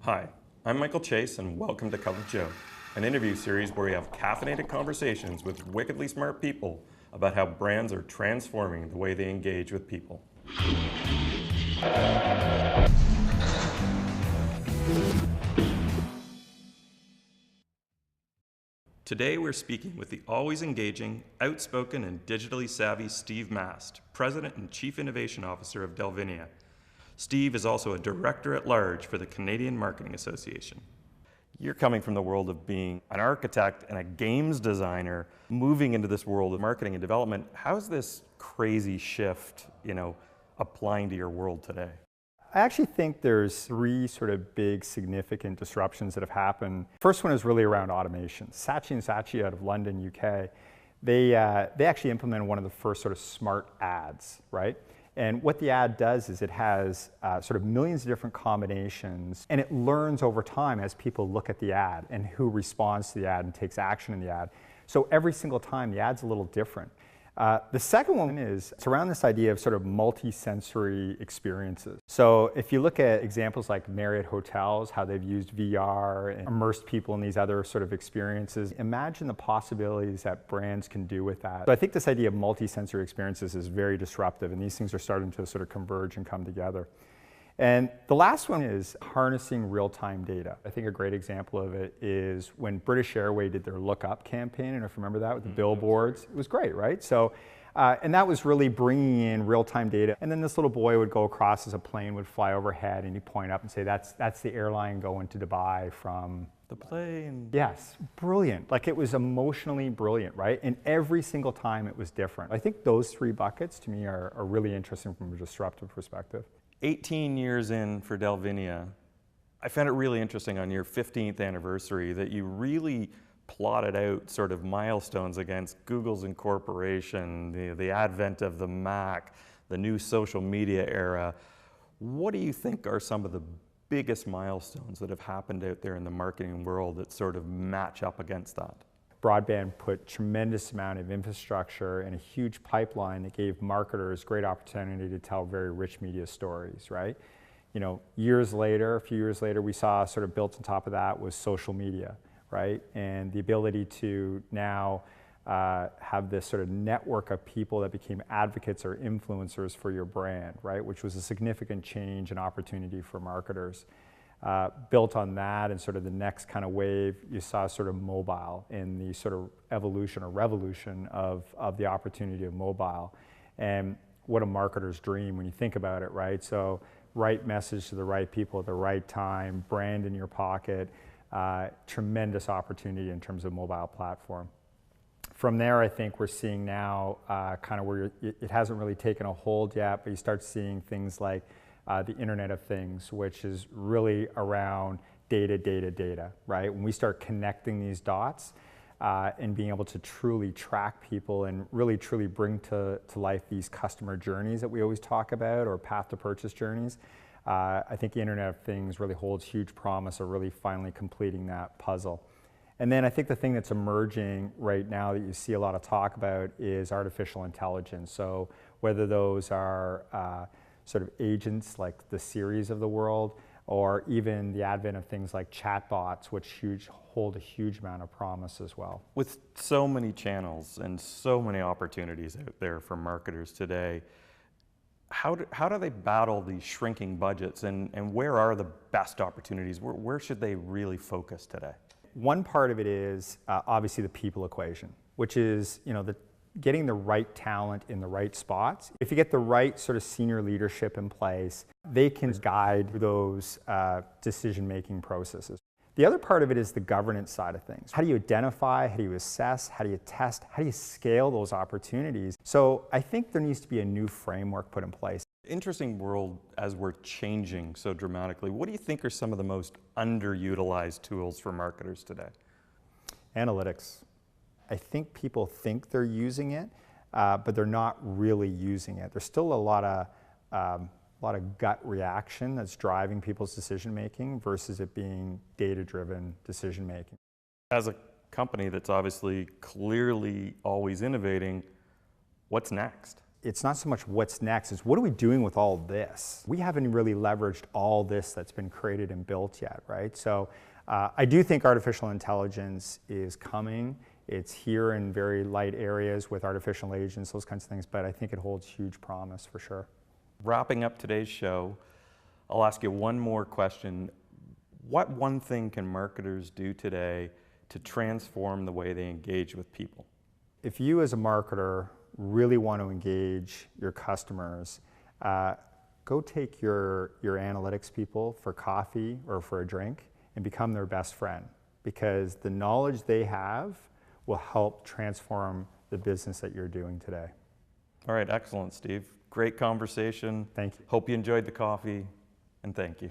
Hi, I'm Michael Chase and welcome to Cup of Joe, an interview series where we have caffeinated conversations with wickedly smart people about how brands are transforming the way they engage with people. Today we're speaking with the always engaging, outspoken, and digitally savvy Steve Mast, President and Chief Innovation Officer of Delvinia. Steve is also a Director at Large for the Canadian Marketing Association. You're coming from the world of being an architect and a games designer, moving into this world of marketing and development. How's this crazy shift, applying to your world today? I actually think there's three sort of big significant disruptions that have happened. First one is really around automation. Saatchi & Saatchi out of London, UK, they actually implemented one of the first sort of smart ads, right? And what the ad does is it has sort of millions of different combinations, and it learns over time as people look at the ad and who responds to the ad and takes action in the ad. So every single time the ad's a little different. The second one is it's around this idea of sort of multi-sensory experiences. So if you look at examples like Marriott Hotels, how they've used VR and immersed people in these other sort of experiences, imagine the possibilities that brands can do with that. So I think this idea of multi-sensory experiences is very disruptive, and these things are starting to sort of converge and come together. And the last one is harnessing real-time data. I think a great example of it is when British Airways did their Look Up campaign, and if you remember that with the billboards, it was great, right? So, and that was really bringing in real-time data. And then this little boy would go across as a plane would fly overhead, and he'd point up and say, that's the airline going to Dubai from The plane. Yes, brilliant. Like, it was emotionally brilliant, right? And every single time it was different. I think those three buckets to me are really interesting from a disruptive perspective. 18 years in for Delvinia, I found it really interesting on your 15th anniversary that you really plotted out sort of milestones against Google's incorporation, the advent of the Mac, the new social media era. What do you think are some of the biggest milestones that have happened out there in the marketing world that sort of match up against that? Broadband put tremendous amount of infrastructure and a huge pipeline that gave marketers great opportunity to tell very rich media stories, right? Years later, a few years later, we saw sort of built on top of that was social media, right? And the ability to now have this sort of network of people that became advocates or influencers for your brand, right? Which was a significant change and opportunity for marketers. Built on that and sort of the next kind of wave, you saw sort of mobile and the sort of evolution or revolution of the opportunity of mobile. And what a marketer's dream when you think about it, right? So right message to the right people at the right time, brand in your pocket, tremendous opportunity in terms of mobile platform. From there, I think we're seeing now kind of where it hasn't really taken a hold yet, but you start seeing things like the Internet of Things, which is really around data, right? When we start connecting these dots and being able to truly track people and really truly bring to life these customer journeys that we always talk about, or path to purchase journeys, I think the Internet of Things really holds huge promise of really finally completing that puzzle. And then I think the thing that's emerging right now that you see a lot of talk about is artificial intelligence. So whether those are sort of agents like the Siris of the world, or even the advent of things like chatbots, which hold a huge amount of promise as well. With so many channels and so many opportunities out there for marketers today, how do they battle these shrinking budgets, and where are the best opportunities? Where should they really focus today? One part of it is obviously the people equation, which is getting the right talent in the right spots. If you get the right sort of senior leadership in place, they can guide those decision-making processes. The other part of it is the governance side of things. How do you identify, how do you assess, how do you test, how do you scale those opportunities? So I think there needs to be a new framework put in place. Interesting world as we're changing so dramatically. What do you think are some of the most underutilized tools for marketers today? Analytics. I think people think they're using it, but they're not really using it. There's still a lot of gut reaction that's driving people's decision making versus it being data-driven decision making. As a company that's obviously clearly always innovating, what's next? it's not so much what's next, it's what are we doing with all this? We haven't really leveraged all this that's been created and built yet, right? So I do think artificial intelligence is coming. It's here in very light areas with artificial agents, those kinds of things, but I think it holds huge promise for sure. Wrapping up today's show, I'll ask you one more question. What one thing can marketers do today to transform the way they engage with people? If you as a marketer really want to engage your customers, go take your analytics people for coffee or for a drink and become their best friend, because the knowledge they have will help transform the business that you're doing today. All right, excellent, Steve. Great conversation. Thank you. Hope you enjoyed the coffee, and thank you.